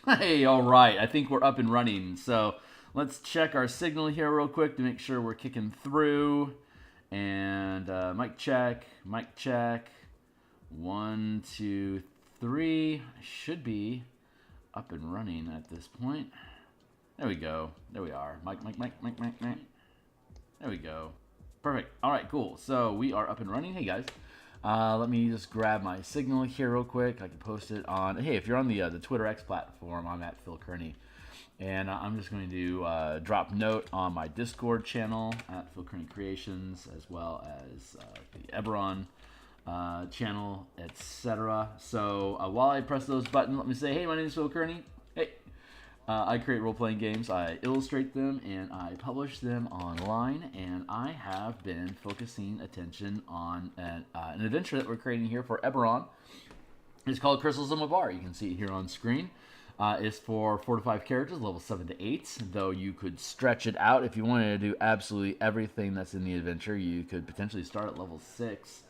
Hey, all right. I think we're up and running. So let's check our signal here real quick to make sure we're kicking through. And mic check, mic check. One, two, three. Should be up and running at this point. There we go. There we are. Mic, mic, mic, mic, mic, mic. There we go. Perfect. All right, cool. So we are up and running. Hey, guys. Let me just grab my signal here real quick. I can post it on. Hey, if you're on the Twitter X platform, I'm at Phil Kearney, and I'm just going to drop note on my Discord channel at Phil Kearney Creations, as well as the Eberron channel, etc. So while I press those buttons, let me say, hey, my name is Phil Kearney. Hey, I create role-playing games, I illustrate them, and I publish them online. And I have been focusing attention on an adventure that we're creating here for Eberron. It's called Crystals of Mavar. You can see it here on screen. It's for 4 to 5 characters, level 7 to 8. Though you could stretch it out if you wanted to do absolutely everything that's in the adventure. You could potentially start at level 6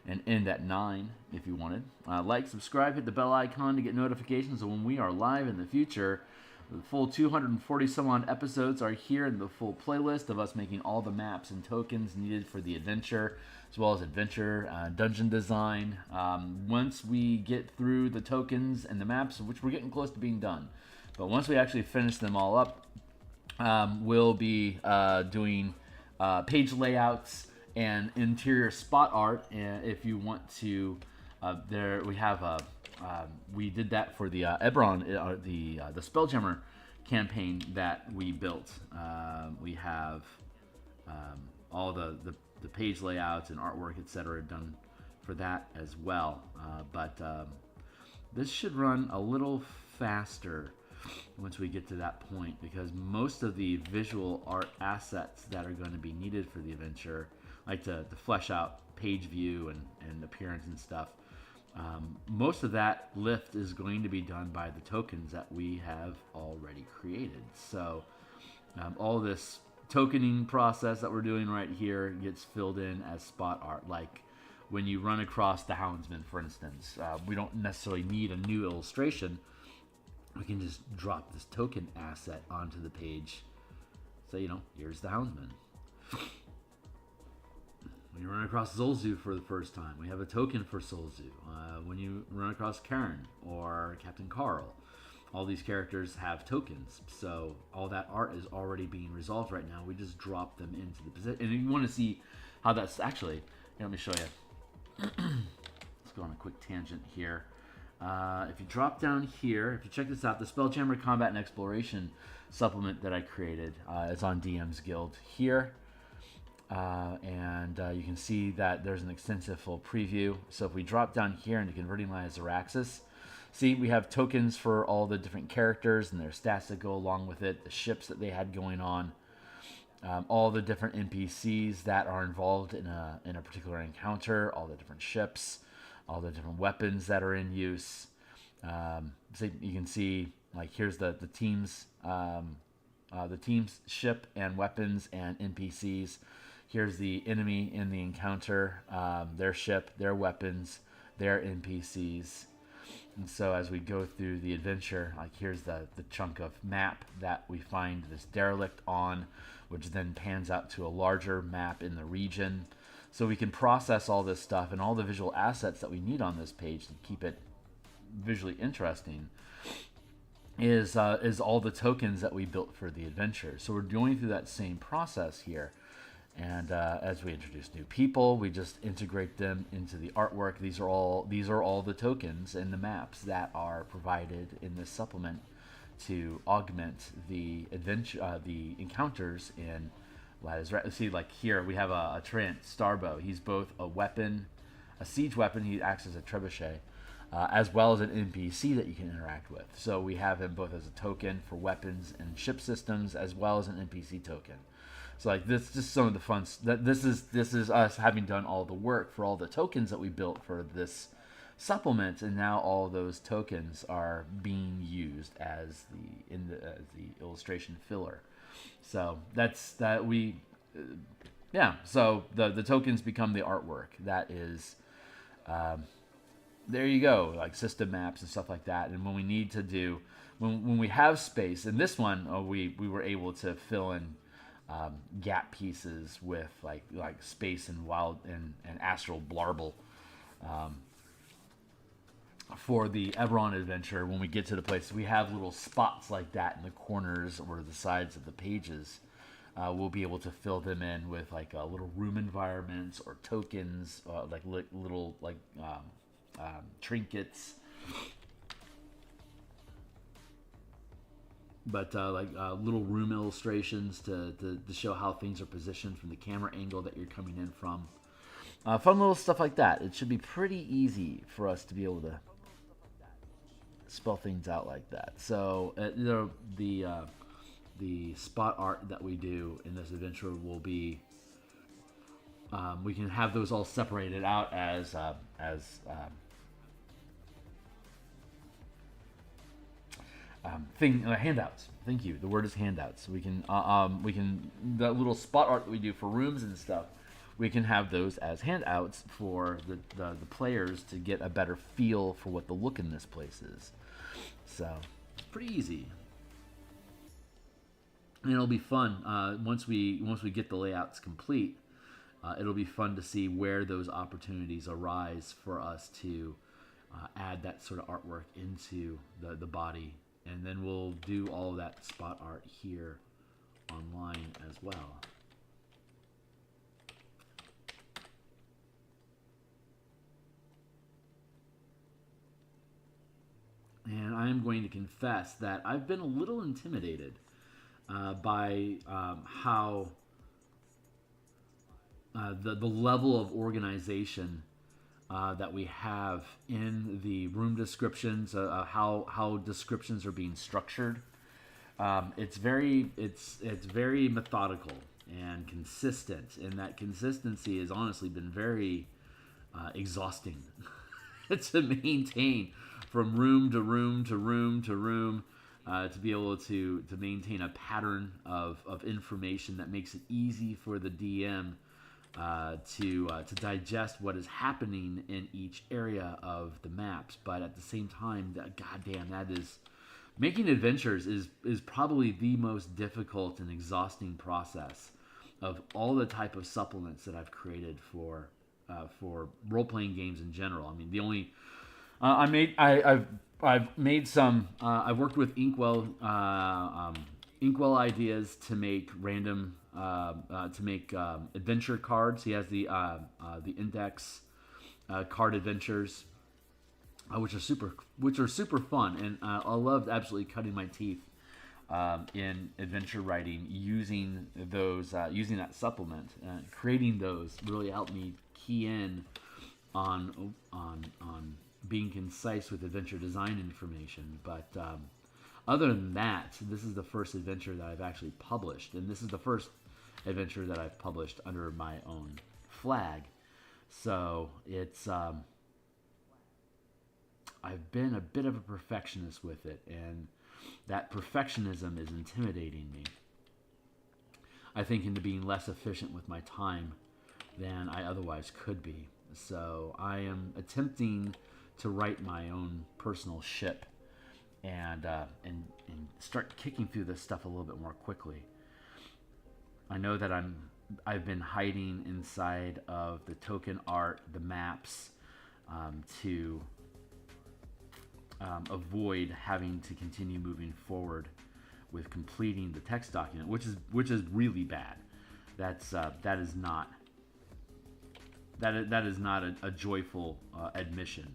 and end at 9 if you wanted. Like, subscribe, hit the bell icon to get notifications of when we are live in the future. The full 240 some odd episodes are here in the full playlist of us making all the maps and tokens needed for the adventure, as well as adventure dungeon design. Once we get through the tokens and the maps, which we're getting close to being done, but once we actually finish them all up, we'll be doing page layouts and interior spot art. And if you want to, there we have a. We did that for the Eberron, the Spelljammer campaign that we built. We have all the page layouts and artwork, etc., done for that as well. But this should run a little faster once we get to that point, because most of the visual art assets that are going to be needed for the adventure, like to flesh out page view and appearance and stuff, most of that lift is going to be done by the tokens that we have already created. So all this tokening process that we're doing right here gets filled in as spot art. Like when you run across the Houndsman, for instance, we don't necessarily need a new illustration. We can just drop this token asset onto the page. So, here's the Houndsman. When you run across Zolzu for the first time, we have a token for Zolzu. When you run across Karen or Captain Carl, all these characters have tokens. So all that art is already being resolved right now. We just drop them into the position. And if you want to see how that's actually, let me show you. Let's go on a quick tangent here. If you drop down here, if you check this out, the Spelljammer Combat and Exploration supplement that I created, it's on DMsGuild here. And you can see that there's an extensive full preview. So if we drop down here into Converting Line of Zaraxis, see, we have tokens for all the different characters and their stats that go along with it, the ships that they had going on, all the different NPCs that are involved in a particular encounter, all the different ships, all the different weapons that are in use. So you can see, like, here's the team's ship and weapons and NPCs. Here's the enemy in the encounter, their ship, their weapons, their NPCs. And so as we go through the adventure, like here's the chunk of map that we find this derelict on, which then pans out to a larger map in the region. So we can process all this stuff and all the visual assets that we need on this page to keep it visually interesting is all the tokens that we built for the adventure. So we're going through that same process here. And as we introduce new people, we just integrate them into the artwork. These are all the tokens and the maps that are provided in this supplement to augment the adventure, the encounters in Lattice. See, like here we have a Trent Starbow. He's both a weapon, a siege weapon. He acts as a trebuchet, as well as an NPC that you can interact with. So we have him both as a token for weapons and ship systems, as well as an NPC token. So like this, just some of the fun. This is us having done all the work for all the tokens that we built for this supplement, and now all those tokens are being used as the illustration filler. So that's that we, yeah. So the tokens become the artwork. That is, there you go, like system maps and stuff like that. And when we need to do when we have space. In this one, we were able to fill in gap pieces with like space and wild and astral blarble. For the Eberron adventure, when we get to the place, we have little spots like that in the corners or the sides of the pages. We'll be able to fill them in with like little room environments or tokens, like little like trinkets. But little room illustrations to show how things are positioned from the camera angle that you're coming in from. Fun little stuff like that. It should be pretty easy for us to be able to spell things out like that. So the spot art that we do in this adventure will be, we can have those all separated out as handouts. Thank you. The word is handouts. We can the little spot art that we do for rooms and stuff, we can have those as handouts for the players to get a better feel for what the look in this place is. So it's pretty easy, and it'll be fun once we get the layouts complete. It'll be fun to see where those opportunities arise for us to add that sort of artwork into the body. And then we'll do all of that spot art here online as well. And I'm going to confess that I've been a little intimidated by how the level of organization that we have in the room descriptions, how descriptions are being structured. It's very methodical and consistent, and that consistency has honestly been very exhausting to maintain from room to room to room to room, to be able to maintain a pattern of information that makes it easy for the DM to digest what is happening in each area of the maps. But at the same time, goddamn, that is making adventures is probably the most difficult and exhausting process of all the type of supplements that I've created for role-playing games in general. I mean, the only I've made some. I've worked with Inkwell ideas to make random adventure cards. He has the index card adventures, which are super fun, and I loved absolutely cutting my teeth in adventure writing using using that supplement. Creating those really helped me key in on being concise with adventure design information. But other than that, this is the first adventure that I've actually published, and this is the first adventure that I've published under my own flag. So it's I've been a bit of a perfectionist with it, and that perfectionism is intimidating me, I think, into being less efficient with my time than I otherwise could be. So I am attempting to write my own personal ship and start kicking through this stuff a little bit more quickly. I know that I've been hiding inside of the token art, the maps, to avoid having to continue moving forward with completing the text document, which is really bad. That is not a joyful admission.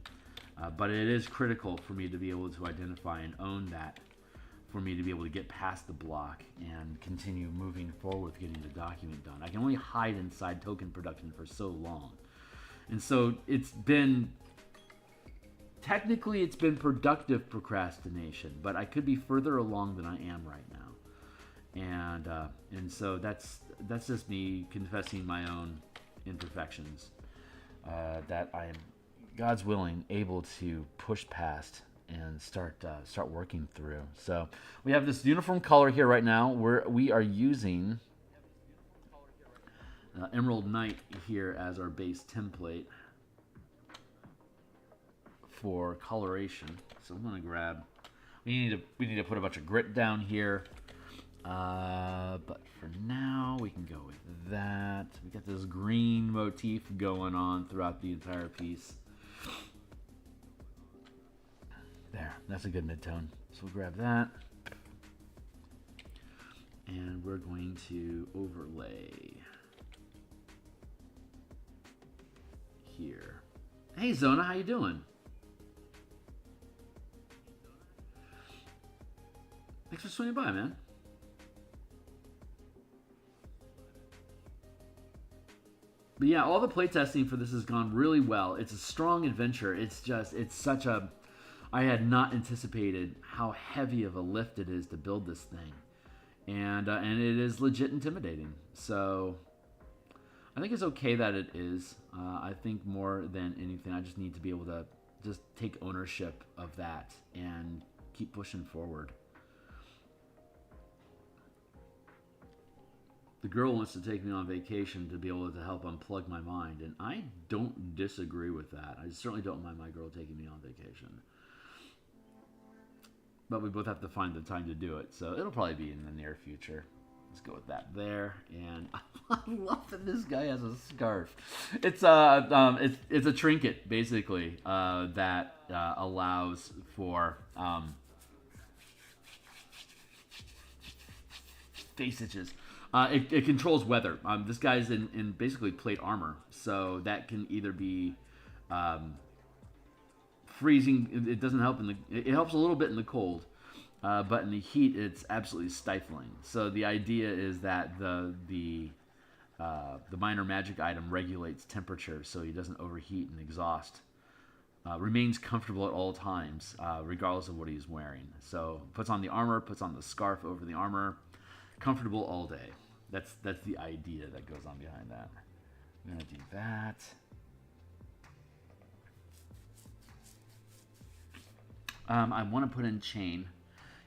But it is critical for me to be able to identify and own that, for me to be able to get past the block and continue moving forward with getting the document done. I can only hide inside token production for so long. And so technically it's been productive procrastination, but I could be further along than I am right now. And so that's just me confessing my own imperfections, that I am, God's willing, able to push past and start working through. So we have this uniform color here right now. We are using Emerald Knight here as our base template for coloration. So I'm going to grab We need to put a bunch of grit down here. But for now, we can go with that. We got this green motif going on throughout the entire piece. There, that's a good mid-tone. So we'll grab that. And we're going to overlay here. Hey Zona, how you doing? Thanks for swinging by, man. But yeah, all the playtesting for this has gone really well. It's a strong adventure. It's such a... I had not anticipated how heavy of a lift it is to build this thing. And it is legit intimidating. So I think it's okay that it is. I think more than anything, I just need to be able to just take ownership of that and keep pushing forward. The girl wants to take me on vacation to be able to help unplug my mind, and I don't disagree with that. I certainly don't mind my girl taking me on vacation. But we both have to find the time to do it, so it'll probably be in the near future. Let's go with that there, and I love that this guy has a scarf. It's a trinket basically that allows for face itches. It controls weather. This guy's in basically plate armor, so that can either be freezing. It doesn't help it helps a little bit in the cold, but in the heat, it's absolutely stifling. So the idea is that the minor magic item regulates temperature, so he doesn't overheat and exhaust. Remains comfortable at all times, regardless of what he's wearing. So puts on the armor, puts on the scarf over the armor, comfortable all day. That's the idea that goes on behind that. I'm gonna do that. I want to put in chain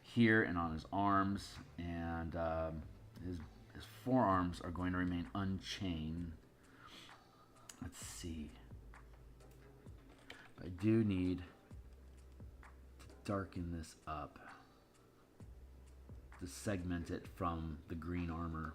here and on his arms, and his forearms are going to remain unchained. Let's see. I do need to darken this up to segment it from the green armor.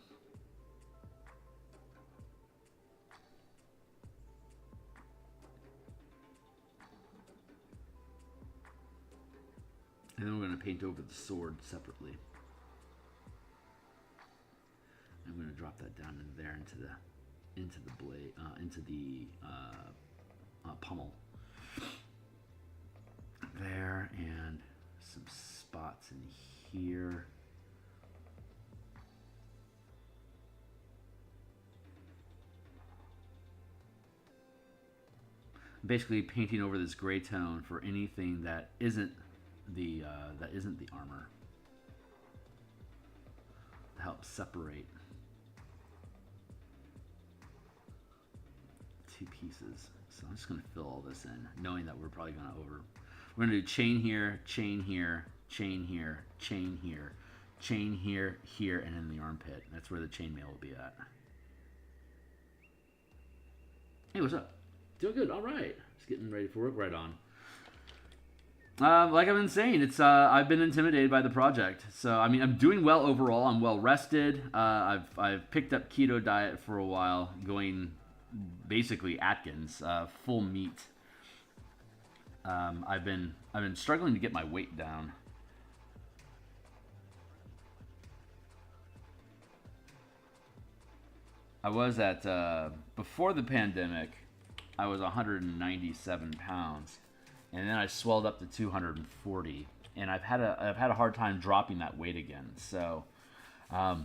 And then we're going to paint over the sword separately. I'm going to drop that down in there into the blade, into the pommel. There, and some spots in here. Basically painting over this gray tone for anything that isn't the armor, to help separate two pieces. So I'm just going to fill all this in, knowing that we're probably going to we're going to do chain here, chain here, chain here, chain here, chain here, here, and in the armpit. That's where the chainmail will be at. Hey, what's up? Doing good. All right. Just getting ready for work right on. Like I've been saying, it's I've been intimidated by the project. So I mean, I'm doing well overall. I'm well rested. I've picked up keto diet for a while, going basically Atkins, full meat. I've been struggling to get my weight down. I was at before the pandemic, I was 197 pounds. And then I swelled up to 240, and I've had a hard time dropping that weight again. So, I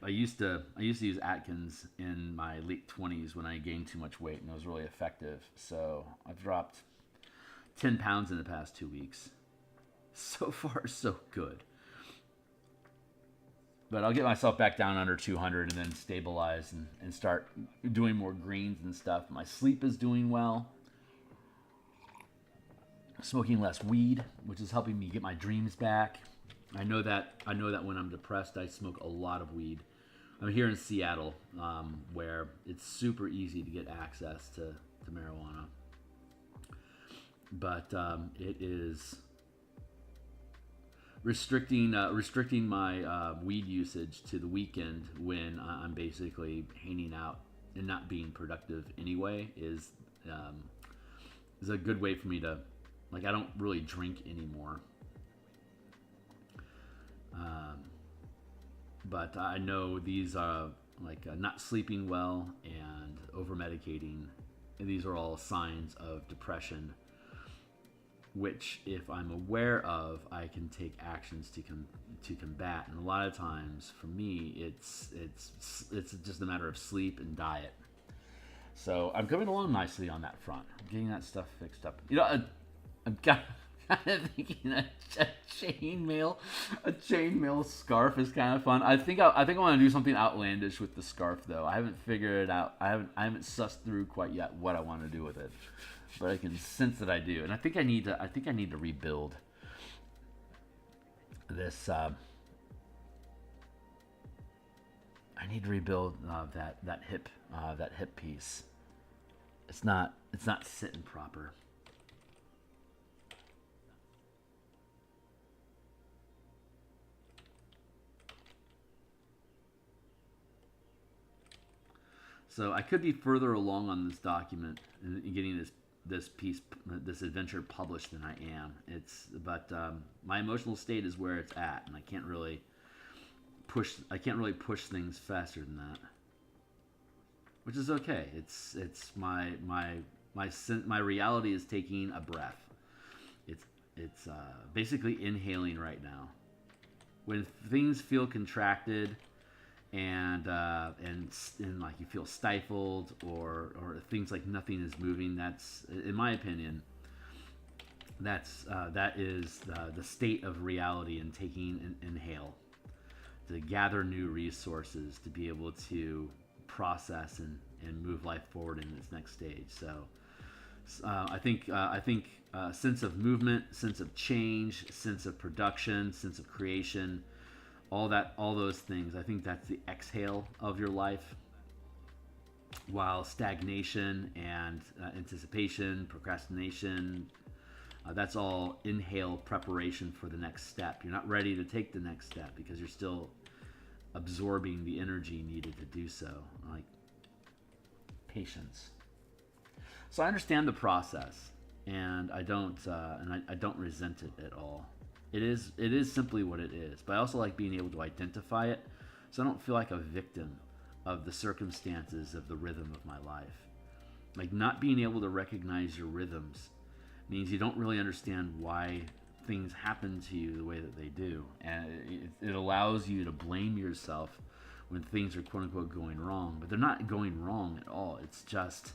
used to use Atkins in my late 20s when I gained too much weight, and it was really effective. So I've dropped 10 pounds in the past 2 weeks. So far, so good. But I'll get myself back down under 200 and then stabilize and start doing more greens and stuff. My sleep is doing well. Smoking less weed, which is helping me get my dreams back. I know that when I'm depressed, I smoke a lot of weed. I'm here in Seattle, where it's super easy to get access to marijuana. but it is restricting my weed usage to the weekend when I'm basically hanging out and not being productive anyway is a good way for me to, like, I don't really drink anymore. But I know these are like not sleeping well and over medicating. These are all signs of depression, which, if I'm aware of, I can take actions to combat. And a lot of times, for me, it's just a matter of sleep and diet. So I'm coming along nicely on that front. I'm getting that stuff fixed up. You know, I'm kind of thinking a chainmail scarf is kind of fun. I think I want to do something outlandish with the scarf, though. I haven't figured it out. I haven't sussed through quite yet what I want to do with it, but I can sense that I do. And I think I need to rebuild this. I need to rebuild that hip piece. It's not sitting proper. So I could be further along on this document and getting this adventure published than I am. But my emotional state is where it's at, and I can't really push things faster than that, which is okay. It's my reality is taking a breath. It's basically inhaling right now. When things feel contracted and like you feel stifled or things like nothing is moving, that's, in my opinion, that is the state of reality, and taking an inhale to gather new resources to be able to process and move life forward in its next stage. So I think sense of movement, sense of change, sense of production, sense of creation, all those things, I think that's the exhale of your life. While stagnation and anticipation, procrastination, that's all inhale preparation for the next step. You're not ready to take the next step because you're still absorbing the energy needed to do so, like patience. So I understand the process, and I don't resent it at all. It is simply what it is. But I also like being able to identify it, so I don't feel like a victim of the circumstances of the rhythm of my life. Like, not being able to recognize your rhythms means you don't really understand why things happen to you the way that they do, and it allows you to blame yourself when things are quote unquote going wrong, but they're not going wrong at all. It's just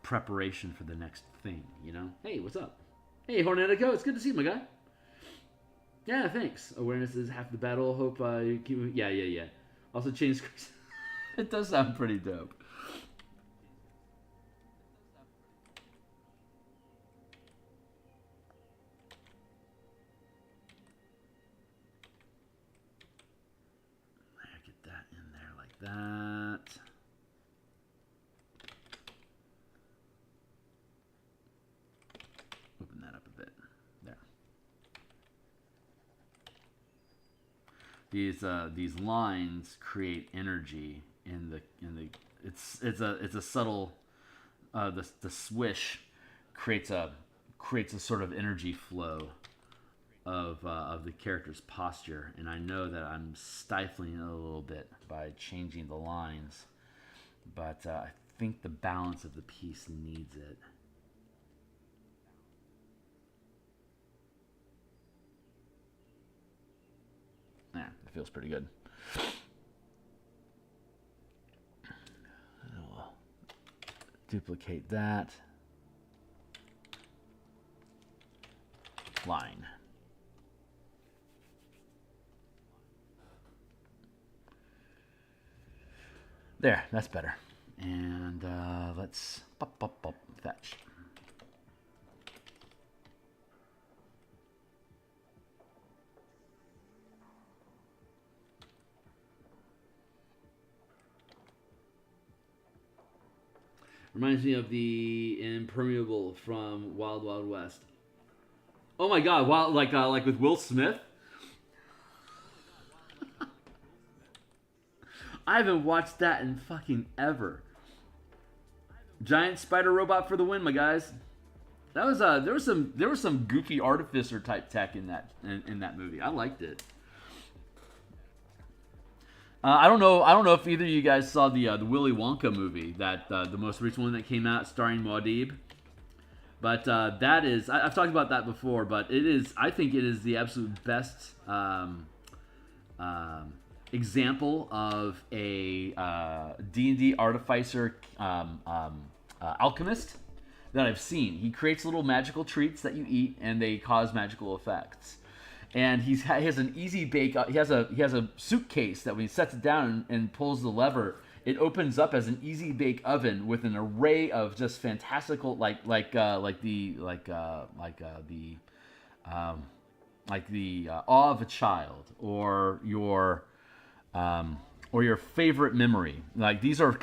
preparation for the next thing, you know? Hey, what's up? Hey, Hornetico, it's good to see you, my guy. Yeah, thanks. Awareness is half the battle. Hope you keep... Yeah. Also, change screens. It does sound pretty dope. Get that in there like that. Open that up a bit. There. These lines create energy in the it's a subtle the swish creates a sort of energy flow of the character's posture, and I know that I'm stifling it a little bit by changing the lines, but I think the balance of the piece needs it. Yeah, it feels pretty good. I'll duplicate that line. There, that's better. And let's fetch. Reminds me of the Impermeable from Wild Wild West. Oh my god, wild, like with Will Smith? I haven't watched that in fucking ever. Giant spider robot for the win, my guys. That was there was some goofy artificer type tech in that movie. I liked it. I don't know if either of you guys saw the Willy Wonka movie, that the most recent one that came out starring Muad'Dib. But that is, I've talked about that before, but I think it is the absolute best example of a D&D artificer alchemist that I've seen. He creates little magical treats that you eat, and they cause magical effects. And he has an easy bake. He has a suitcase that when he sets it down and pulls the lever, it opens up as an easy bake oven with an array of just fantastical like the awe of a child or your favorite memory. Like these are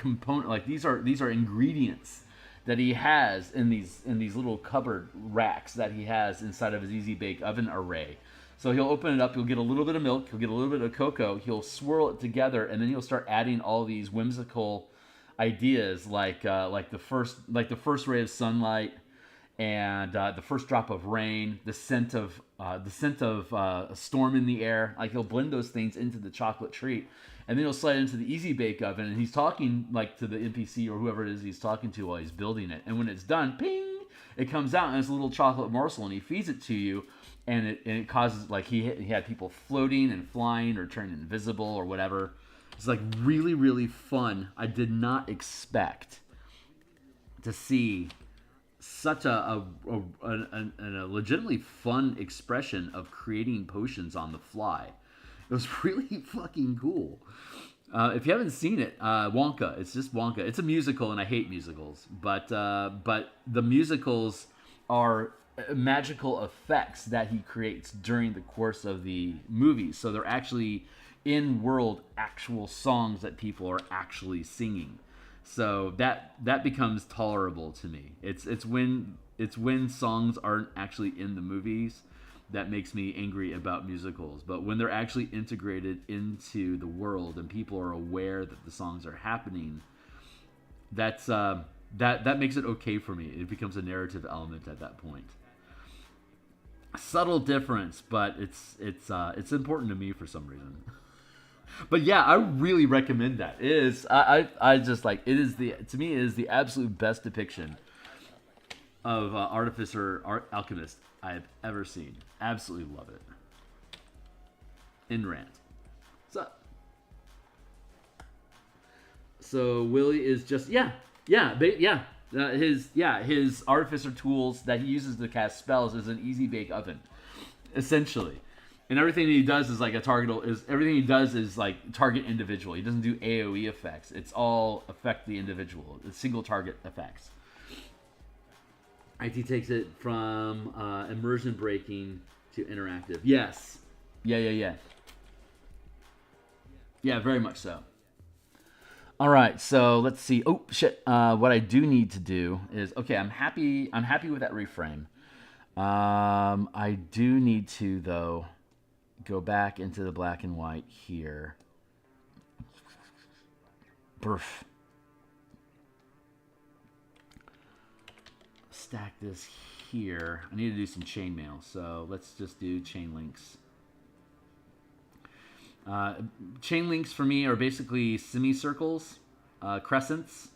these are ingredients that he has in these little cupboard racks that he has inside of his easy bake oven array. So he'll open it up, he'll get a little bit of milk, he'll get a little bit of cocoa, he'll swirl it together, and then he'll start adding all these whimsical ideas like the first ray of sunlight and the first drop of rain, the scent of a storm in the air. Like he'll blend those things into the chocolate treat, and then he'll slide it into the easy bake oven, and he's talking like to the NPC or whoever it is he's talking to while he's building it. And when it's done, ping, it comes out and it's a little chocolate morsel, and he feeds it to you. And it causes, like, he had people floating and flying or turning invisible or whatever. It's like really, really fun. I did not expect to see such a legitimately fun expression of creating potions on the fly. It was really fucking cool. If you haven't seen it, Wonka. It's just Wonka. It's a musical, and I hate musicals. But the musicals are magical effects that he creates during the course of the movie. So they're actually in-world actual songs that people are actually singing. So that becomes tolerable to me. It's when songs aren't actually in the movies that makes me angry about musicals. But when they're actually integrated into the world and people are aware that the songs are happening, that makes it okay for me. It becomes a narrative element at that point. Subtle difference, but it's important to me for some reason. But yeah, I really recommend that. It is I just like it is to me it is the absolute best depiction of artificer alchemist I have ever seen. Absolutely love it. In rant. So Willie is just his artificer tools that he uses to cast spells is an easy bake oven, essentially, and everything he does is like target individual. He doesn't do AOE effects. It's all affect the individual. It's single target effects. IT takes it from immersion breaking to interactive. Yes, yeah, very much so. All right, so let's see. Oh shit! What I do need to do is I'm happy with that reframe. I do need to though go back into the black and white here. Burf. Stack this here. I need to do some chainmail, so let's just do chain links. Chain links for me are basically semicircles, crescents.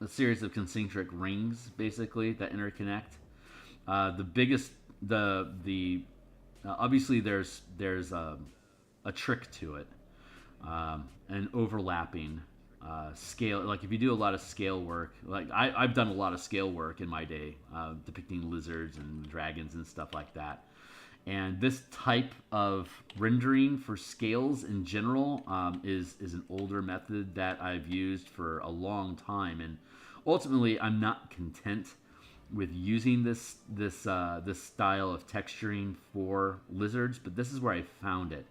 A series of concentric rings, basically, that interconnect. The biggest, obviously there's a trick to it, and overlapping. Scale, like if you do a lot of scale work, like I've done a lot of scale work in my day, depicting lizards and dragons and stuff like that. And this type of rendering for scales in general is an older method that I've used for a long time. And ultimately, I'm not content using this style of texturing for lizards, but this is where I found it,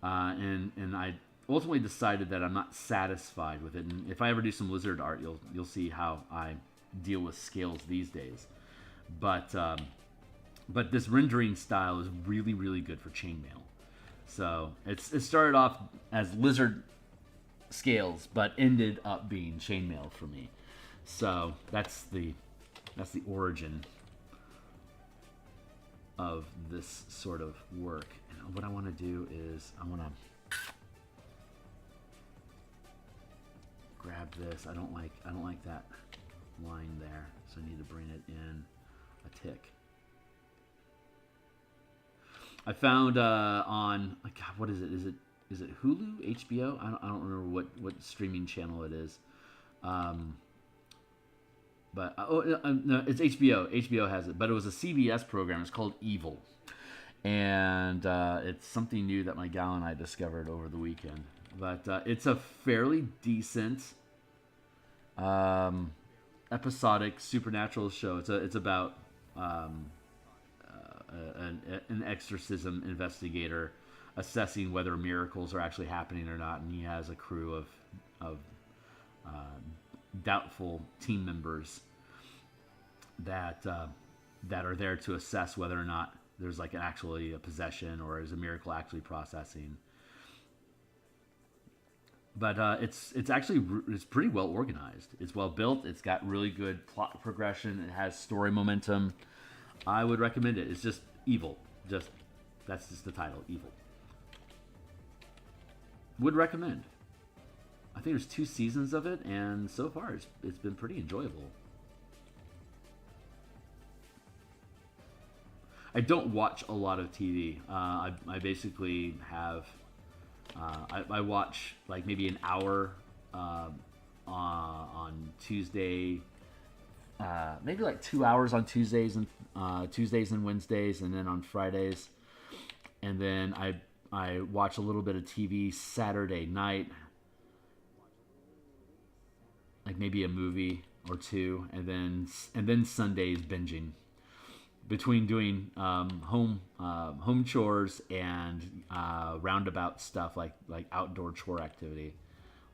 and I ultimately decided that I'm not satisfied with it. And if I ever do some lizard art, you'll see how I deal with scales these days. But this rendering style is really, really good for chainmail. So it started off as lizard scales, but ended up being chainmail for me. So that's the origin of this sort of work. And what I want to do is I want to grab this. I don't like that line there, so I need to bring it in a tick. I found on, God, what is it? Is it Hulu, HBO? I don't remember what streaming channel it is. But no, it's HBO. HBO has it, but it was a CBS program. It's called Evil, and it's something new that my gal and I discovered over the weekend. But it's a fairly decent episodic supernatural show. It's about an exorcism investigator assessing whether miracles are actually happening or not, and he has a crew of doubtful team members that are there to assess whether or not there's like actually a possession or is a miracle actually processing. But it's pretty well organized. It's well built. It's got really good plot progression. It has story momentum. I would recommend it. It's just Evil. That's just the title, Evil. Would recommend. I think there's 2 seasons of it, and so far it's been pretty enjoyable. I don't watch a lot of TV. I basically have. I watch like maybe an hour on Tuesday, maybe like 2 hours on Tuesdays and Wednesdays, and then on Fridays, and then I watch a little bit of TV Saturday night, like maybe a movie or two, and then Sundays binging. Between doing home chores and roundabout stuff like outdoor chore activity,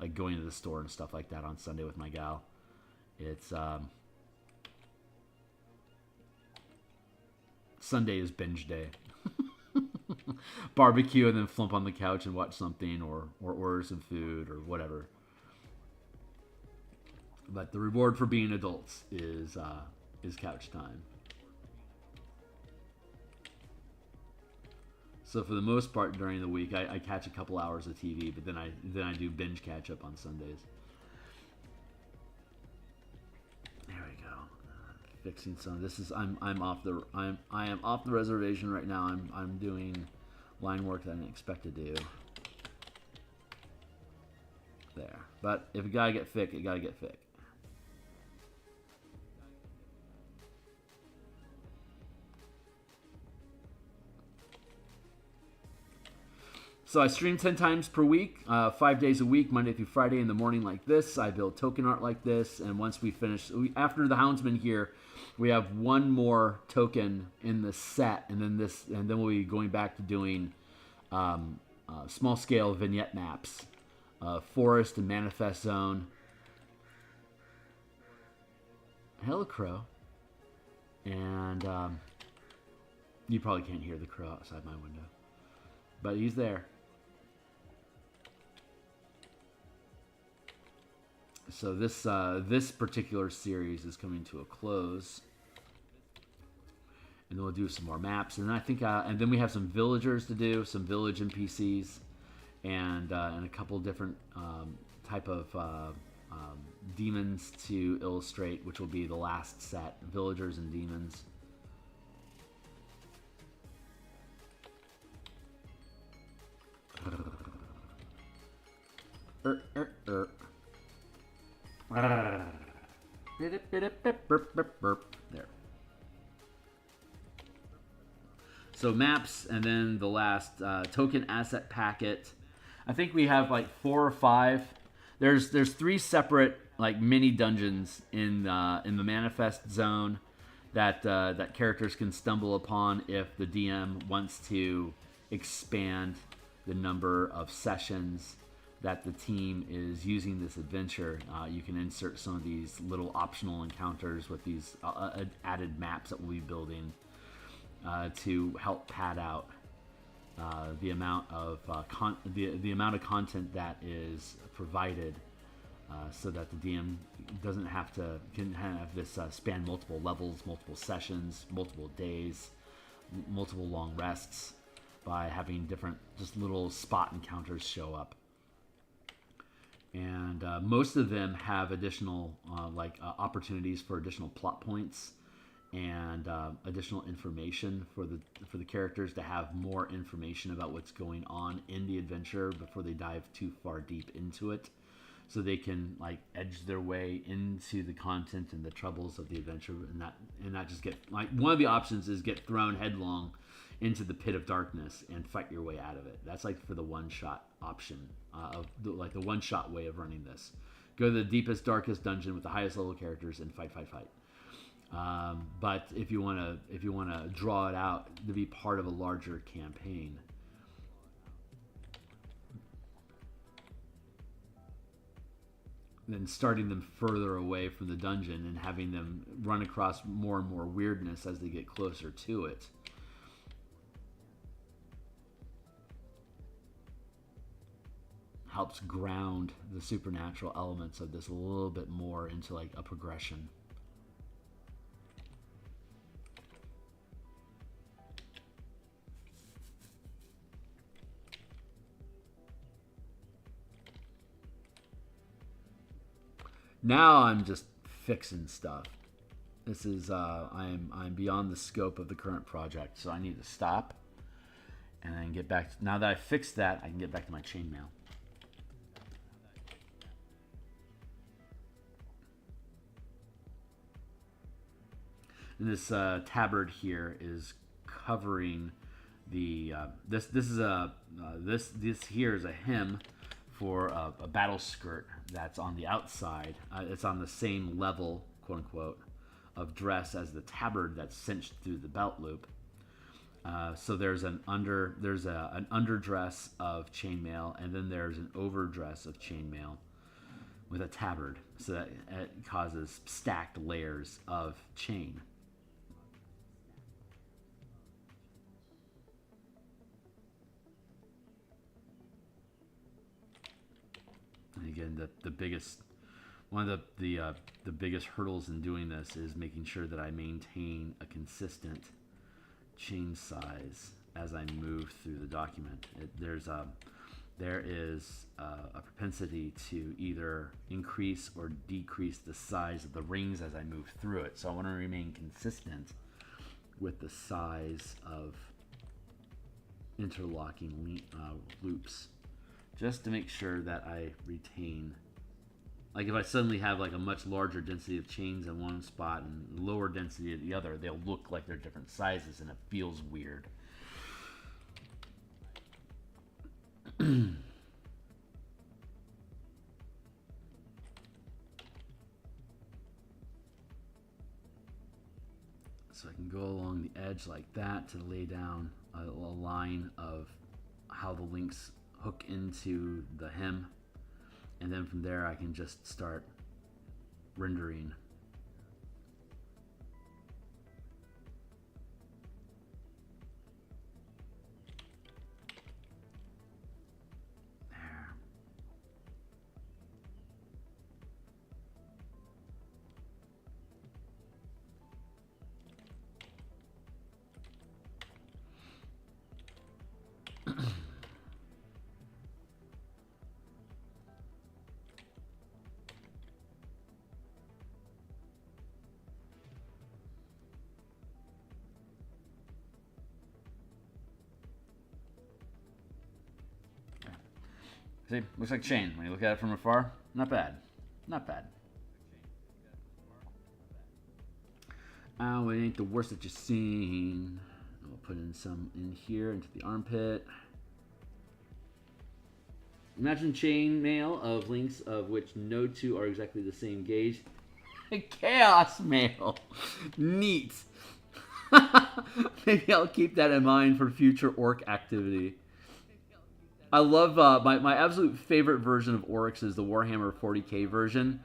like going to the store and stuff like that on Sunday with my gal, it's Sunday is binge day. Barbecue and then flump on the couch and watch something, or order some food or whatever. But the reward for being adults is couch time. So for the most part during the week, I catch a couple hours of TV, but then I do binge catch up on Sundays. There we go. Fixing some. This is I am off the reservation right now. I'm doing line work that I didn't expect to do. There. But if it gotta get thick, it gotta get thick. So I stream 10 times per week, 5 days a week, Monday through Friday in the morning like this. I build token art like this, and once we finish, after the Houndsman here, we have one more token in the set, and then we'll be going back to doing small scale vignette maps, forest and manifest zone. Hello, crow. And you probably can't hear the crow outside my window, but he's there. So this particular series is coming to a close, and then we'll do some more maps, and then I think and then we have some villagers to do, some village NPCs, and a couple different type of demons to illustrate, which will be the last set, villagers and demons. There. So maps, and then the last token asset packet. I think we have like 4 or 5. There's 3 separate like mini dungeons in the manifest zone. that characters can stumble upon if the DM wants to expand the number of sessions that the team is using this adventure. You can insert some of these little optional encounters with these added maps that we'll be building to help pad out the amount of the amount of content that is provided, so that the DM doesn't have to can have this span multiple levels, multiple sessions, multiple days, multiple long rests, by having different just little spot encounters show up. And most of them have additional opportunities for additional plot points and additional information for the characters to have more information about what's going on in the adventure before they dive too far deep into it, so they can like edge their way into the content and the troubles of the adventure, and not just get like one of the options is get thrown headlong into the pit of darkness and fight your way out of it. That's like for the one-shot option of the one-shot way of running this. Go to the deepest, darkest dungeon with the highest level characters and fight. But if you want to draw it out to be part of a larger campaign, then starting them further away from the dungeon and having them run across more and more weirdness as they get closer to it, helps ground the supernatural elements of this a little bit more into like a progression. Now I'm just fixing stuff. This is I'm beyond the scope of the current project, so I need to stop and then get back. Now that I fixed that, I can get back to my chainmail. And this tabard here is covering the this here is a hem for a battle skirt that's on the outside. It's on the same level, quote unquote, of dress as the tabard that's cinched through the belt loop. So there's an underdress of chainmail, and then there's an overdress of chainmail with a tabard, so that it causes stacked layers of chain. And again, the biggest one of the biggest hurdles in doing this is making sure that I maintain a consistent chain size as I move through the document. There is a propensity to either increase or decrease the size of the rings as I move through it. So I want to remain consistent with the size of interlocking loops, just to make sure that I retain, like if I suddenly have like a much larger density of chains in one spot and lower density at the other, they'll look like they're different sizes and it feels weird. So I can go along the edge like that to lay down a line of how the links hook into the hem, and then from there I can just start rendering. There. See, looks like chain. When you look at it from afar, not bad. Not bad. Oh, it ain't the worst that you've seen. We'll put in some in here into the armpit. Imagine chain mail of links of which no two are exactly the same gauge. Chaos mail. Neat. Maybe I'll keep that in mind for future orc activity. I love my absolute favorite version of orcs is the Warhammer 40k version.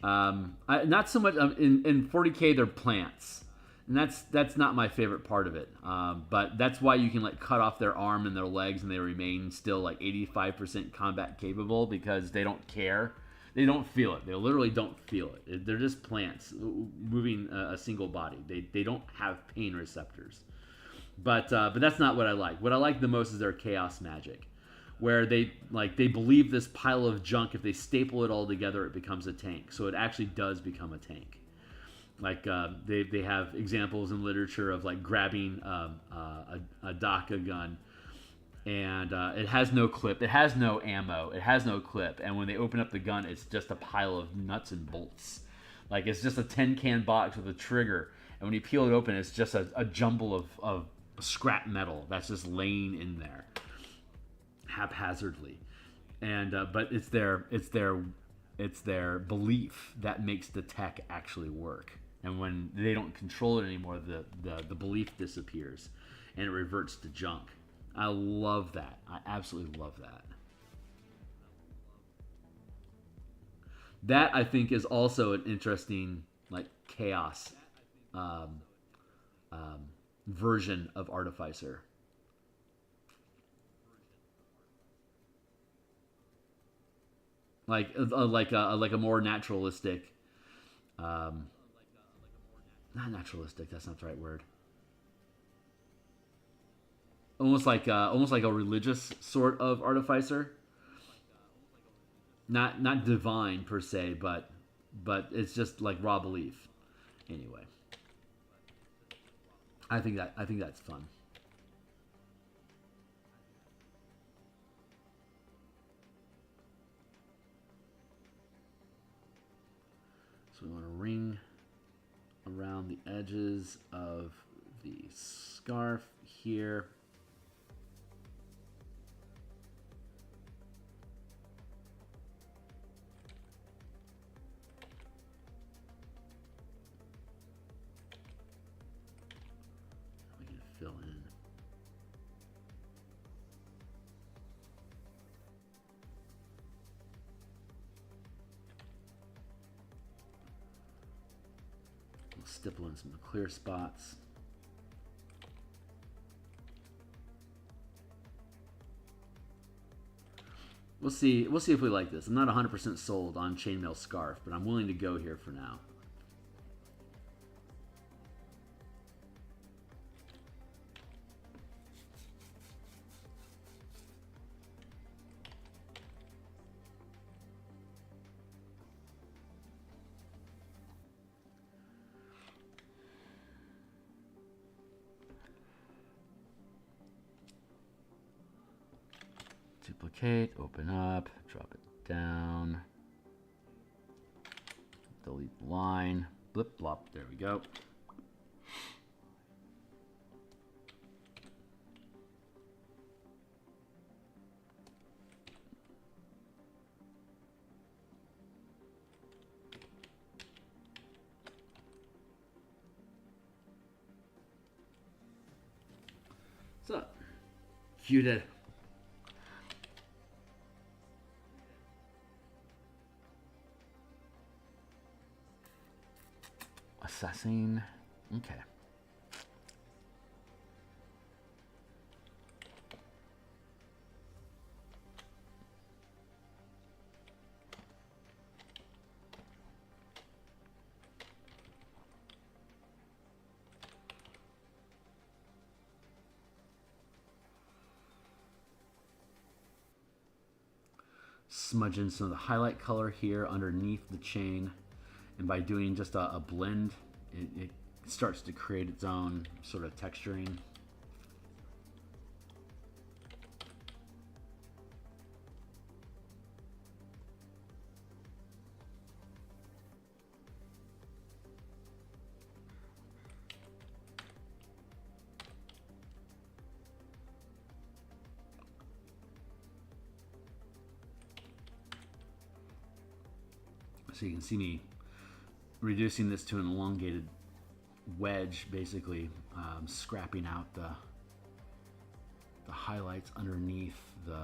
Not so much in 40k they're plants, and that's not my favorite part of it. But that's why you can like cut off their arm and their legs and they remain still like 85% combat capable, because they don't care. They don't feel it. They literally don't feel it. They're just plants moving a single body. They don't have pain receptors. But that's not what I like. What I like the most is their chaos magic, where they believe this pile of junk, if they staple it all together, it becomes a tank. So it actually does become a tank. Like they have examples in literature of like grabbing a Daka gun, and it has no clip, it has no ammo, it has no clip, and when they open up the gun, it's just a pile of nuts and bolts. Like it's just a tin can box with a trigger, and when you peel it open, it's just a jumble of scrap metal that's just laying in there haphazardly. And but it's their belief that makes the tech actually work. And when they don't control it anymore, the belief disappears and it reverts to junk. I love that. I absolutely love that. That I think is also an interesting like chaos version of Artificer. Like a more naturalistic, not naturalistic. That's not the right word. Almost like a religious sort of Artificer. Not divine per se, but it's just like raw belief. Anyway, I think that's fun. So we want to ring around the edges of the scarf here. We can fill in. Stipple in some clear spots. We'll see if we like this. I'm not 100% sold on chainmail scarf, but I'm willing to go here for now. Duplicate, open up, drop it down, delete line, blip blop, there we go. What's up? You did. Assessing. Okay. Smudge in some of the highlight color here underneath the chain. And by doing just a blend, it starts to create its own sort of texturing. So you can see me reducing this to an elongated wedge, basically scrapping out the highlights underneath the.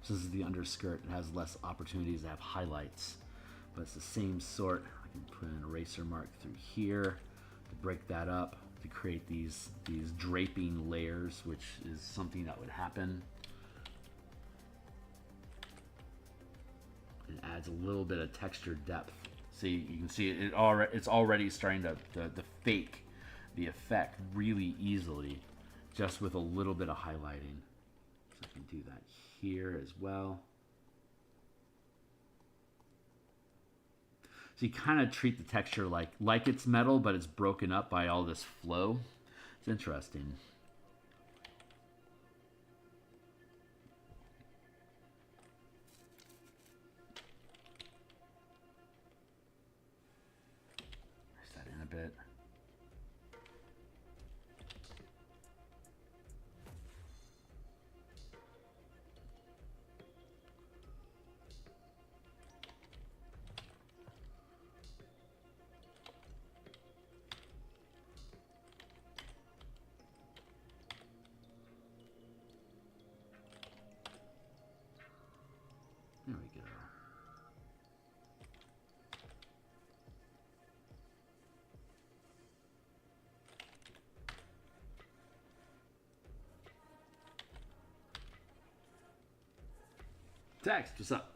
So this is the underskirt. It has less opportunities to have highlights, but it's the same sort. I can put an eraser mark through here to break that up to create these draping layers, which is something that would happen. It adds a little bit of texture depth. See, you can see it's already starting to fake the effect really easily, just with a little bit of highlighting. So I can do that here as well. So you kind of treat the texture like it's metal, but it's broken up by all this flow. It's interesting. Press that in a bit. There we go. Text, what's up?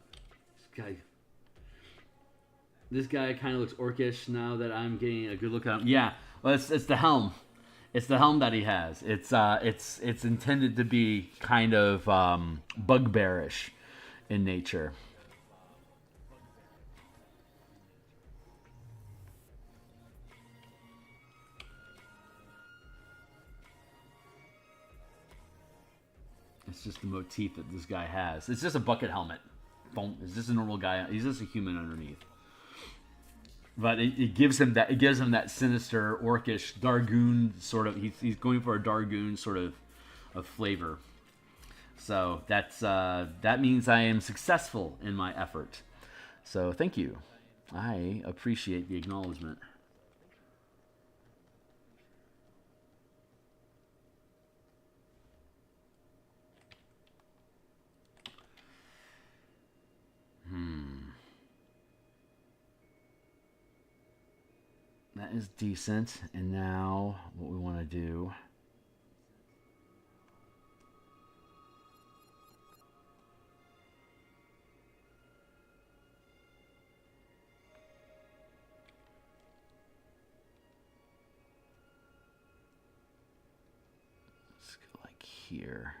This guy kind of looks orcish now that I'm getting a good look at him. Yeah, well, it's the helm. It's the helm that he has. It's intended to be kind of bugbearish in nature. It's just the motif that this guy has. It's just a bucket helmet. It's just a normal guy. He's just a human underneath. But it gives him that. It gives him that sinister, orcish, Dargoon sort of. He's going for a Dargoon sort of flavor. So that means I am successful in my effort. So thank you. I appreciate the acknowledgement. That is decent. And now what we want to do. Let's go like here.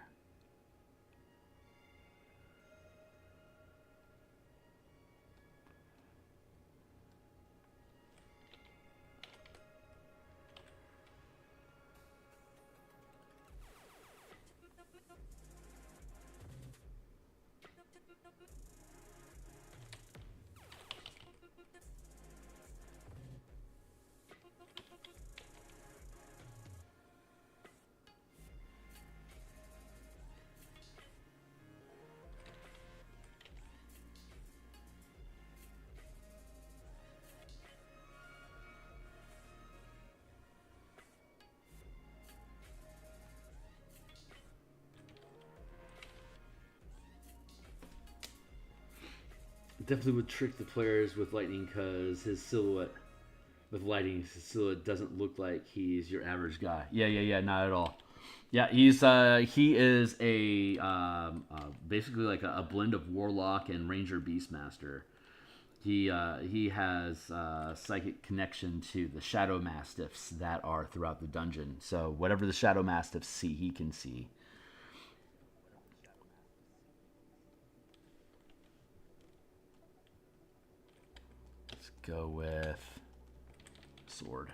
Definitely would trick the players with lightning because his silhouette, with lighting, his silhouette doesn't look like he's your average guy. Yeah, not at all. Yeah, he is a basically like a blend of Warlock and Ranger Beastmaster. He has psychic connection to the Shadow Mastiffs that are throughout the dungeon. So whatever the Shadow Mastiffs see, he can see. Go with sword.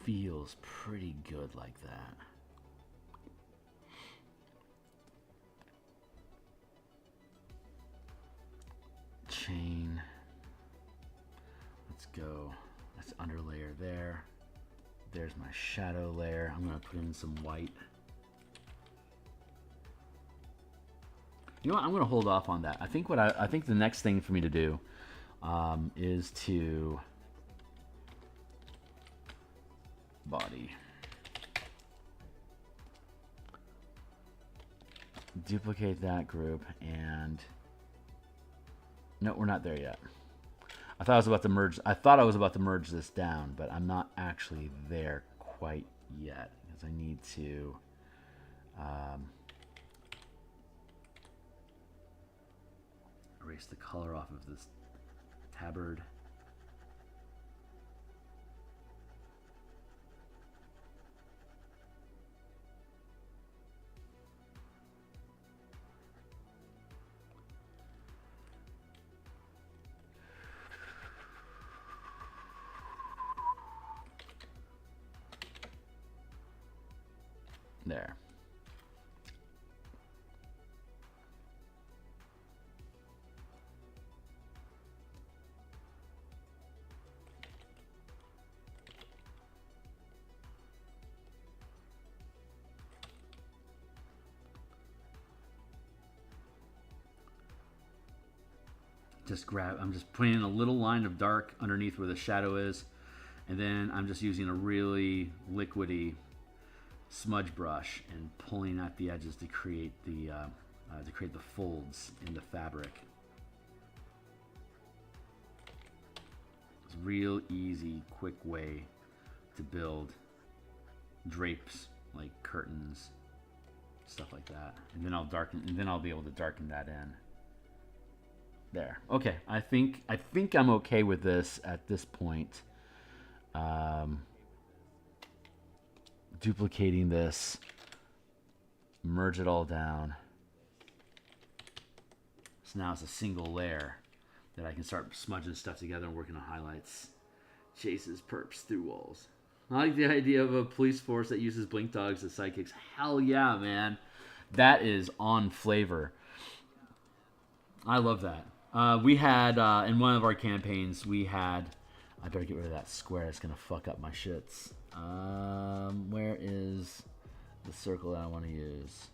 feels pretty good like that. Chain. Let's go. That's underlayer there. There's my shadow layer. I'm going to put in some white. You know what? I'm going to hold off on that. I think I think the next thing for me to do is to body. Duplicate that group and no, we're not there yet. I thought I was about to merge. I thought I was about to merge this down, but I'm not actually there quite yet because I need to erase the color off of this tabard. There. I'm just putting in a little line of dark underneath where the shadow is, and then I'm just using a really liquidy smudge brush and pulling at the edges to create the folds in the fabric. It's a real easy, quick way to build drapes like curtains, stuff like that. And then I'll be able to darken that in. There. Okay, I think I'm okay with this at this point. Duplicating this, merge it all down. So now it's a single layer that I can start smudging stuff together and working on highlights. Chases perps through walls. I like the idea of a police force that uses blink dogs as sidekicks. Hell yeah, man. That is on flavor. I love that. We had, in one of our campaigns, I better get rid of that square. It's going to fuck up my shits. Where is the circle that I want to use?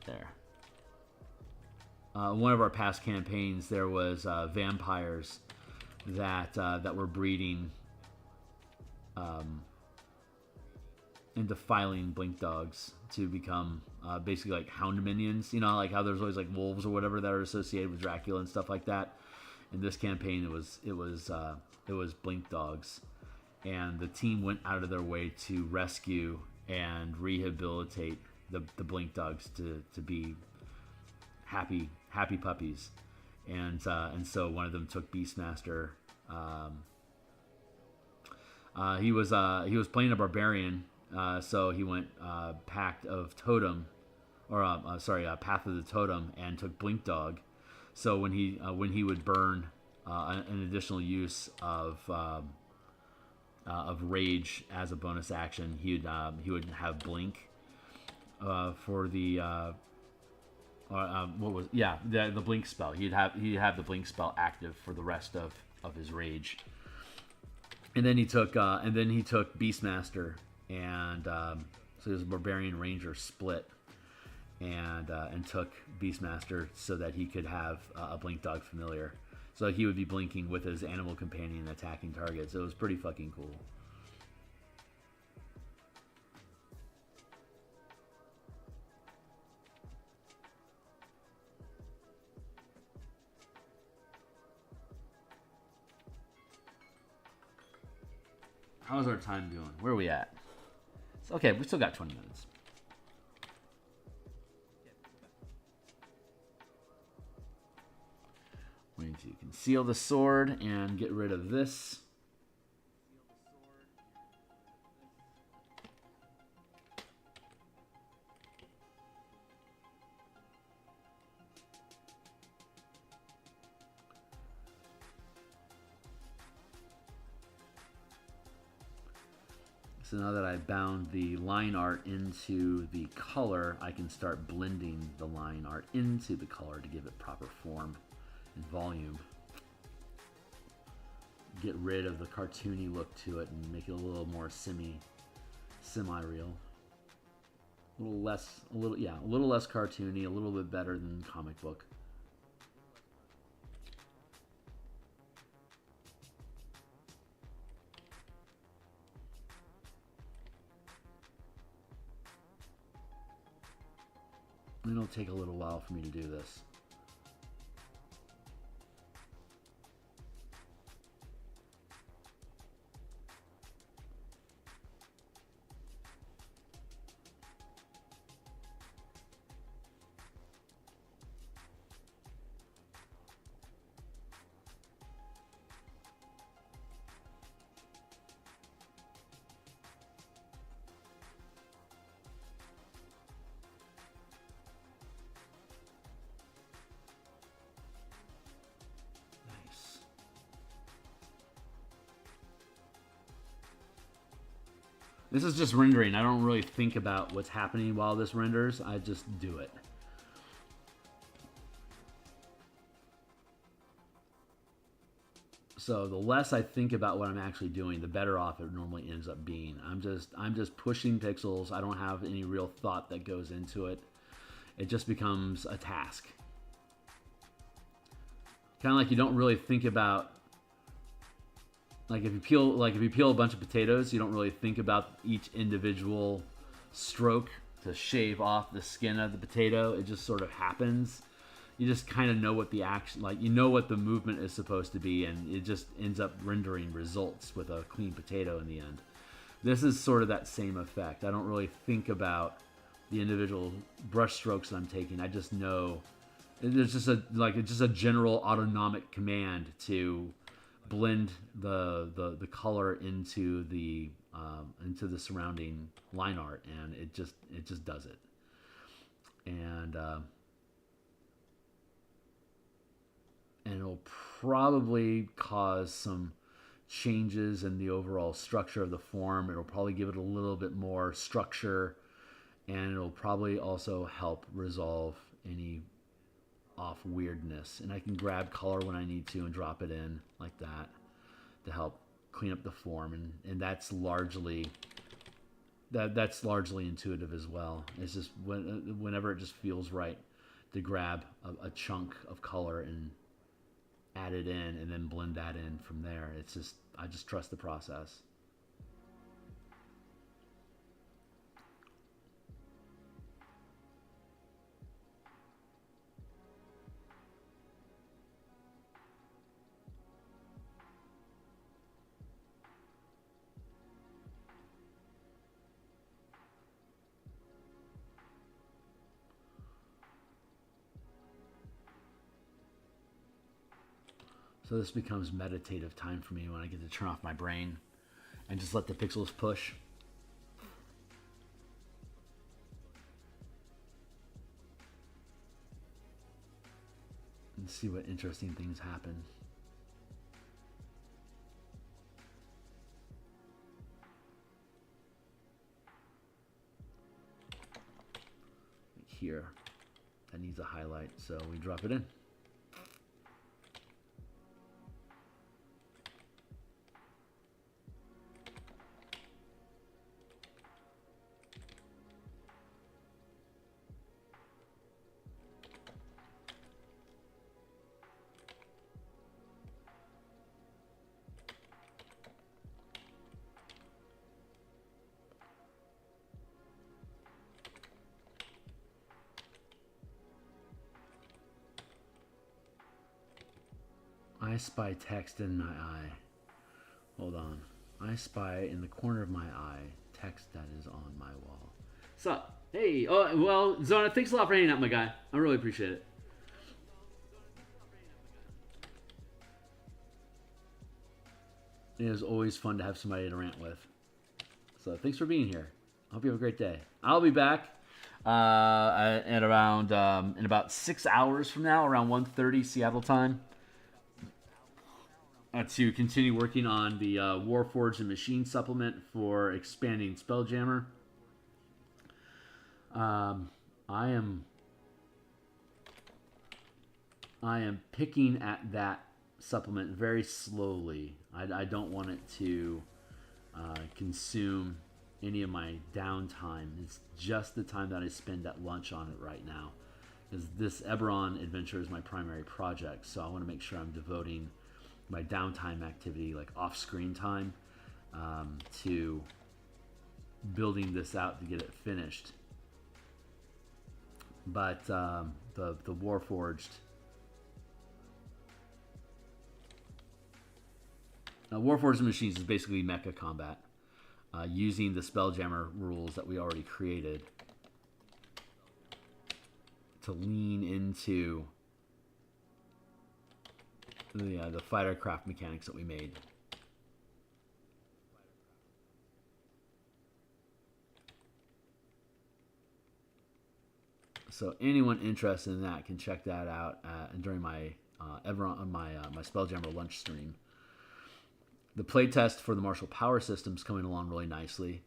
There. One of our past campaigns, there was vampires that were breeding and defiling blink dogs to become basically like hound minions. You know, like how there's always like wolves or whatever that are associated with Dracula and stuff like that. In this campaign, it was blink dogs, and the team went out of their way to rescue and rehabilitate the blink dogs to be happy puppies, and so one of them took Beastmaster. He was playing a barbarian, so he went Pact of Totem, or Path of the Totem, and took blink dog. So when he would burn an additional use of rage as a bonus action, he would have blink for the the blink spell. He'd have the blink spell active for the rest of his rage. And then he took Beastmaster, and so he was a barbarian ranger split. And took Beastmaster so that he could have a blink dog familiar. So he would be blinking with his animal companion attacking targets. It was pretty fucking cool. How's our time doing? Where are we at? Okay, we still got 20 minutes. We need to conceal the sword and get rid of this. So now that I bound the line art into the color, I can start blending the line art into the color to give it proper form and volume. Get rid of the cartoony look to it and make it a little more semi-real. A little less cartoony, a little bit better than comic book. It'll take a little while for me to do this. This is just rendering. I don't really think about what's happening while this renders. I just do it. So the less I think about what I'm actually doing, the better off it normally ends up being. I'm just pushing pixels. I don't have any real thought that goes into it. It just becomes a task. Kind of like you don't really think about, like if you peel a bunch of potatoes, you don't really think about each individual stroke to shave off the skin of the potato. It just sort of happens. You just kind of know what the action, like you know what the movement is supposed to be, and it just ends up rendering results with a clean potato in the end. This is sort of that same effect. I don't really think about the individual brush strokes that I'm taking. I just know it's just a general autonomic command to blend the color into the surrounding line art, and it just does it. And it'll probably cause some changes in the overall structure of the form. It'll probably give it a little bit more structure, and it'll probably also help resolve any off weirdness. And I can grab color when I need to and drop it in like that to help clean up the form, and that's largely intuitive as well. It's just whenever it just feels right to grab a chunk of color and add it in and then blend that in from there. I just trust the process. So this becomes meditative time for me when I get to turn off my brain and just let the pixels push. And see what interesting things happen. Like here, that needs a highlight, so we drop it in. I spy text in my eye. Hold on. I spy in the corner of my eye text that is on my wall. Sup? Hey. Oh, well, Zona, thanks a lot for hanging out, my guy. I really appreciate it. It is always fun to have somebody to rant with. So thanks for being here. I hope you have a great day. I'll be back at around in about 6 hours from now, around 1:30 Seattle time. to continue working on the Warforged and Machine supplement for expanding Spelljammer. I am picking at that supplement very slowly. I don't want it to consume any of my downtime. It's just the time that I spend at lunch on it right now. Because this Eberron adventure is my primary project, so I want to make sure I'm devoting my downtime activity, like off-screen time, to building this out to get it finished. But the Warforged... Warforged Machines is basically mecha combat, using the Spelljammer rules that we already created to lean into the fightercraft mechanics that we made. So anyone interested in that can check that out during my Eberron, my Spelljammer lunch stream. The playtest for the martial power system is coming along really nicely.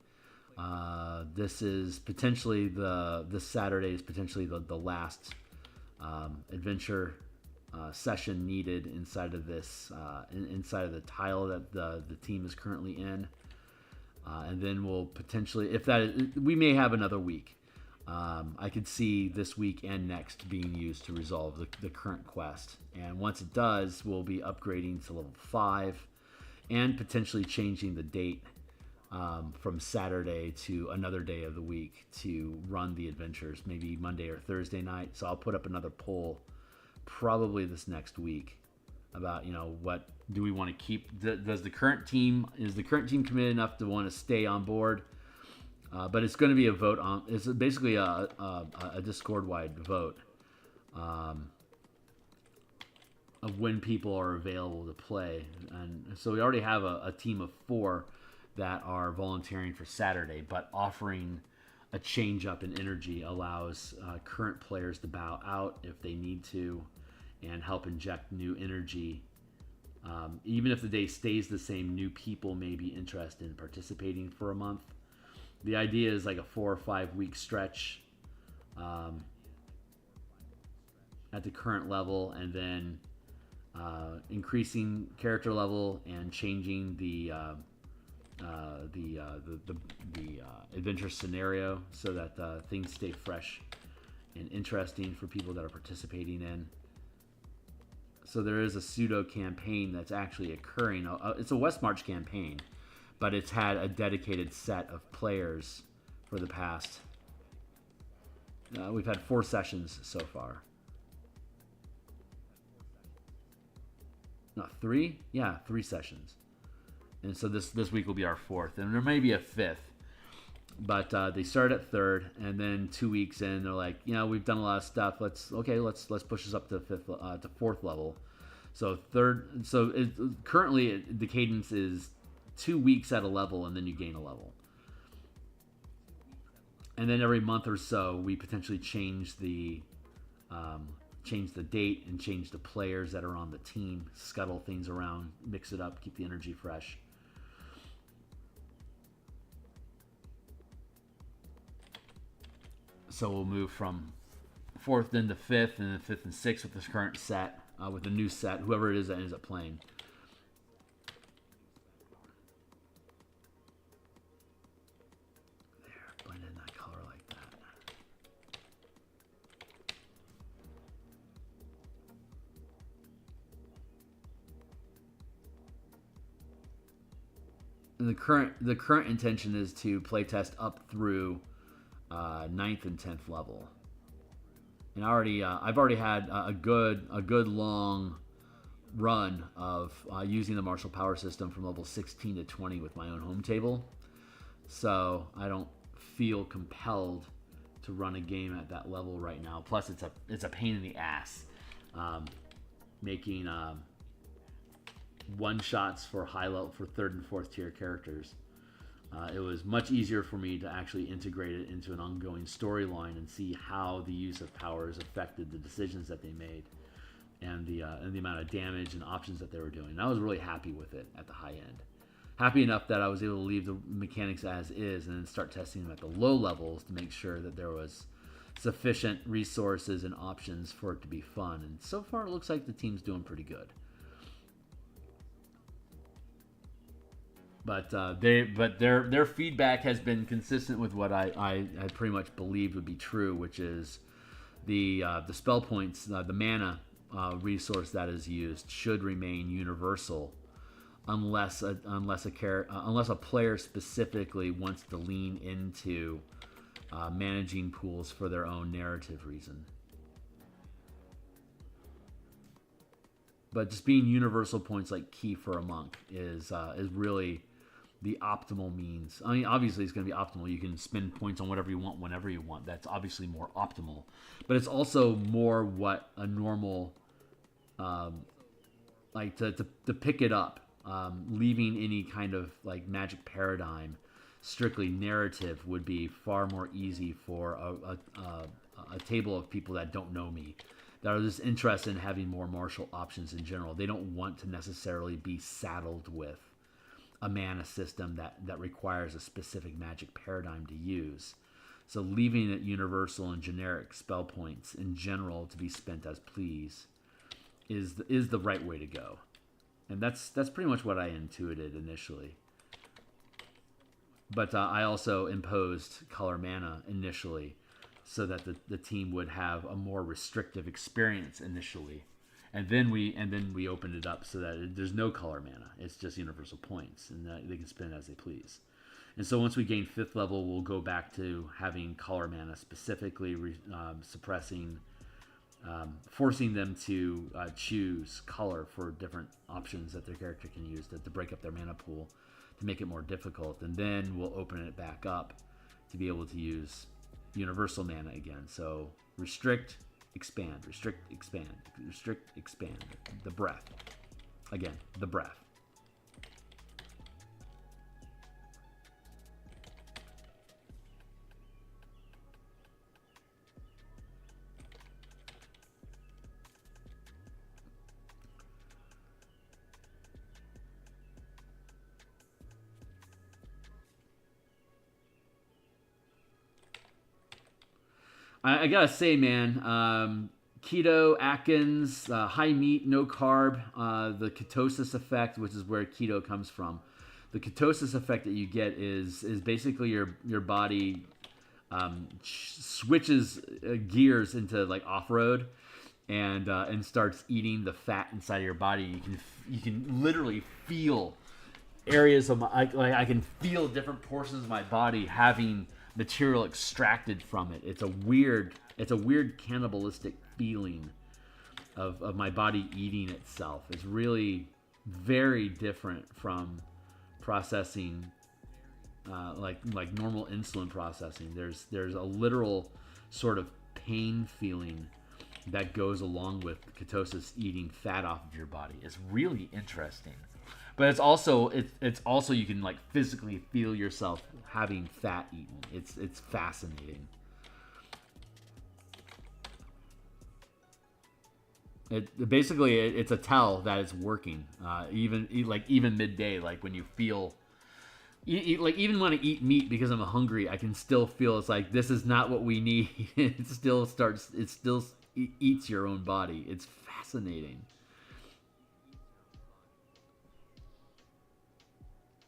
This is potentially this Saturday is potentially the last adventure session needed inside of this inside of the tile that the team is currently in, and then we'll potentially, if that is, we may have another week. I could see this week and next being used to resolve the current quest, and once it does, we'll be upgrading to level 5 and potentially changing the date from Saturday to another day of the week to run the adventures, maybe Monday or Thursday night. So I'll put up another poll probably this next week about, what do we want to keep? Is the current team committed enough to want to stay on board? But it's going to be a vote on. It's basically a Discord-wide vote of when people are available to play, and so we already have a team of 4 that are volunteering for Saturday, but offering a change up in energy allows current players to bow out if they need to and help inject new energy. Even if the day stays the same, new people may be interested in participating for a month. The idea is like a 4 or 5 week stretch at the current level, and then increasing character level and changing the adventure scenario so that things stay fresh and interesting for people that are participating in. So there is a pseudo campaign that's actually occurring. It's a West March campaign, but it's had a dedicated set of players for the past. We've had 4 sessions so far. No, 3? Yeah, 3 sessions. And so this week will be our 4th, and there may be a 5th. But they start at 3rd, and then 2 weeks in, they're like, we've done a lot of stuff. Let's push us up to 5th, to 4th level. So currently the cadence is 2 weeks at a level, and then you gain a level. And then every month or so, we potentially change the date and change the players that are on the team, scuttle things around, mix it up, keep the energy fresh. So we'll move from 4th then to 5th, and then 5th and 6th with this current set, with the new set, whoever it is that ends up playing. There, blend in that color like that. And the current intention is to playtest up through 9th and 10th level, and I've already had a good long run of using the martial power system from level 16 to 20 with my own home table, so I don't feel compelled to run a game at that level right now. Plus it's a pain in the ass making one shots for high level for 3rd and 4th tier characters. It was much easier for me to actually integrate it into an ongoing storyline and see how the use of powers affected the decisions that they made. and the amount of damage and options that they were doing. And I was really happy with it at the high end. Happy enough that I was able to leave the mechanics as is and then start testing them at the low levels to make sure that there was sufficient resources and options for it to be fun. And so far, it looks like the team's doing pretty good. But their feedback has been consistent with what I pretty much believed would be true, which is the spell points, the mana resource that is used should remain universal, unless a player specifically wants to lean into managing pools for their own narrative reason. But just being universal points like key for a monk is really the optimal means. I mean, obviously it's going to be optimal. You can spend points on whatever you want, whenever you want. That's obviously more optimal. But it's also more what a normal, like to pick it up, leaving any kind of like magic paradigm, strictly narrative would be far more easy for a table of people that don't know me, that are just interested in having more martial options in general. They don't want to necessarily be saddled with a mana system that requires a specific magic paradigm to use. So leaving it universal and generic spell points in general to be spent as please is the right way to go. And that's pretty much what I intuited initially. But I also imposed color mana initially so that the team would have a more restrictive experience initially. And then we opened it up so that there's no color mana. It's just universal points, and that they can spend as they please. And so once we gain 5th level, we'll go back to having color mana, specifically suppressing, forcing them to choose color for different options that their character can use to break up their mana pool to make it more difficult. And then we'll open it back up to be able to use universal mana again. So restrict, expand, restrict, expand, restrict, expand. The breath. Again, the breath. I gotta say, man, keto, Atkins, high meat, no carb, the ketosis effect, which is where keto comes from. The ketosis effect that you get is basically your body switches gears into like off-road and starts eating the fat inside of your body. You can literally feel areas of my, like I can feel different portions of my body having material extracted from it. It's a weird cannibalistic feeling of my body eating itself. It's really very different from processing like normal insulin processing. There's a literal sort of pain feeling that goes along with ketosis, eating fat off of your body. It's really interesting. But it's also you can like physically feel yourself having fat eaten. It's fascinating. It's a tell that it's working. Even midday, like when you feel, like even when I eat meat because I'm hungry, I can still feel it's like this is not what we need. It still eats your own body. It's fascinating.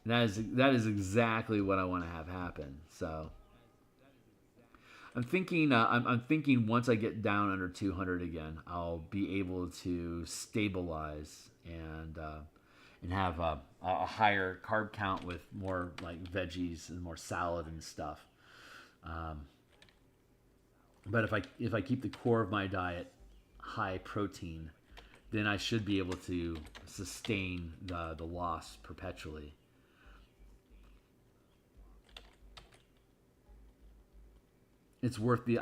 That is exactly what I want to have happen. So I'm thinking once I get down under 200 again, I'll be able to stabilize and have a higher carb count with more like veggies and more salad and stuff. But if I keep the core of my diet high protein, then I should be able to sustain the loss perpetually. I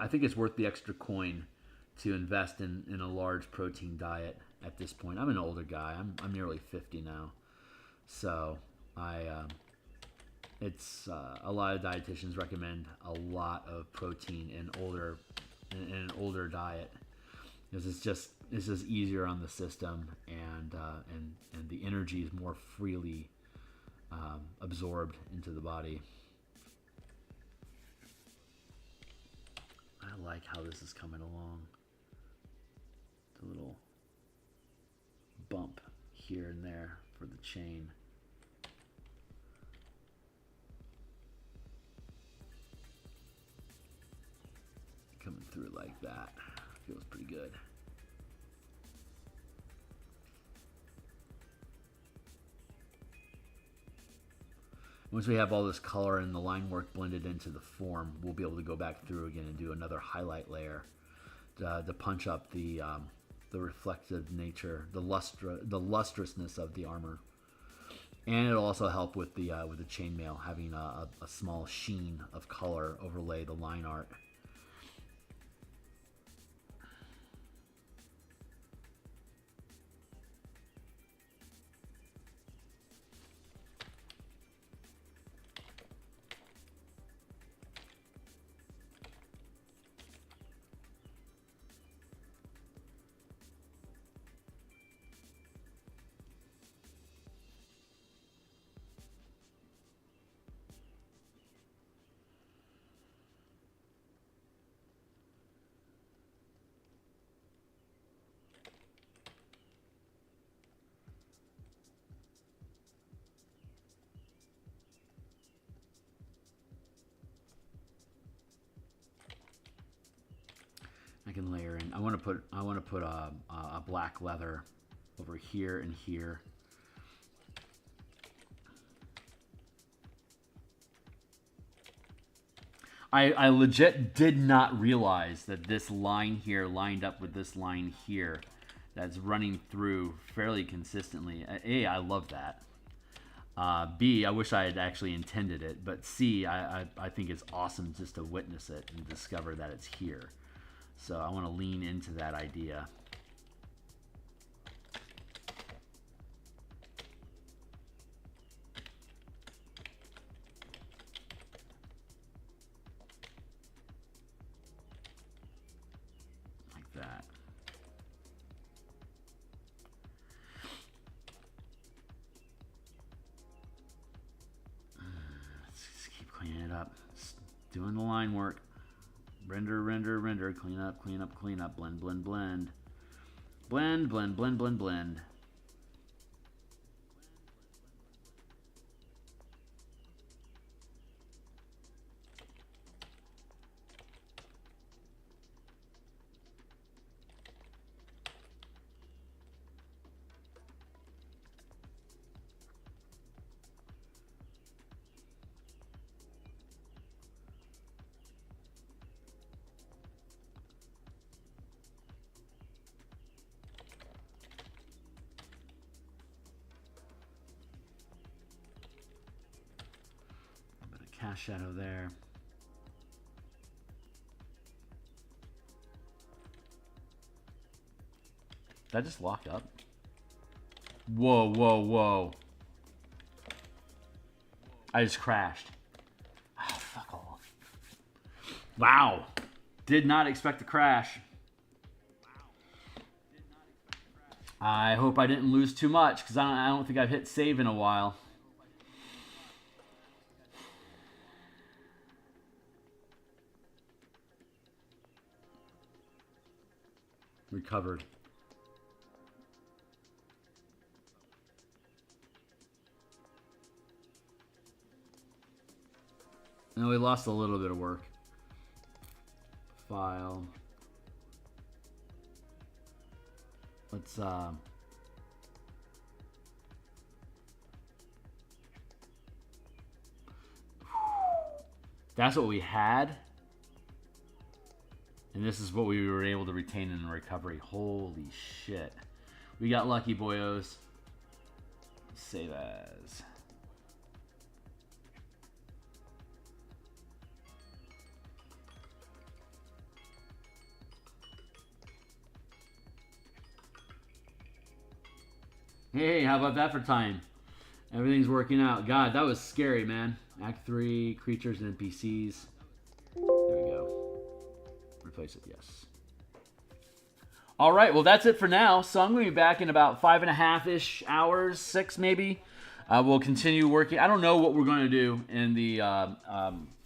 think it's worth the extra coin to invest in a large protein diet at this point. I'm an older guy. I'm nearly 50 now. So it's a lot of dietitians recommend a lot of protein in an older diet. because it's just easier on the system, and the energy is more freely absorbed into the body. I like how this is coming along. The little bump here and there for the chain. Coming through like that. Feels pretty good. Once we have all this color and the line work blended into the form, we'll be able to go back through again and do another highlight layer to punch up the reflective nature, the lustrousness of the armor, and it'll also help with the chainmail, having a small sheen of color overlay the line art. I can layer in. I want to put a black leather over here and here. I legit did not realize that this line here lined up with this line here that's running through fairly consistently. A, I love that. B, I wish I had actually intended it. But C, I think it's awesome just to witness it and discover that it's here. So I want to lean into that idea. Like that. Let's just keep cleaning it up. Just doing the line work. Render, render, render, clean up, clean up, clean up, blend, blend, blend. Blend, blend, blend, blend, blend. Cast shadow there. Did I just lock up? Whoa, whoa, whoa. I just crashed. Oh, fuck off. Wow. Did not expect to crash. I hope I didn't lose too much, because I don't think I've hit save in a while. Recovered. No, we lost a little bit of work. File. Let's that's what we had. And this is what we were able to retain in the recovery. Holy shit. We got lucky, boyos. Save as. Hey, how about that for time? Everything's working out. God, that was scary, man. Act 3, creatures and NPCs. There we go. Replace it, yes. All right, well, that's it for now. So I'm going to be back in about 5.5-ish hours, 6 maybe. We'll continue working. I don't know what we're going to do in the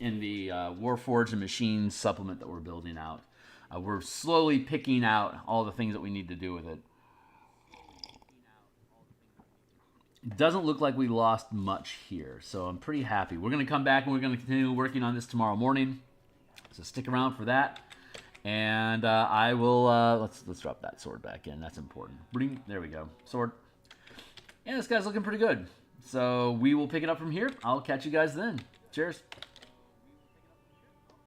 Warforged and Machines supplement that we're building out. We're slowly picking out all the things that we need to do with it. It doesn't look like we lost much here, so I'm pretty happy. We're going to come back and we're going to continue working on this tomorrow morning. So stick around for that. And I will, let's drop that sword back in. That's important. Bring, there we go. Sword. Yeah, this guy's looking pretty good. So we will pick it up from here. I'll catch you guys then. Cheers.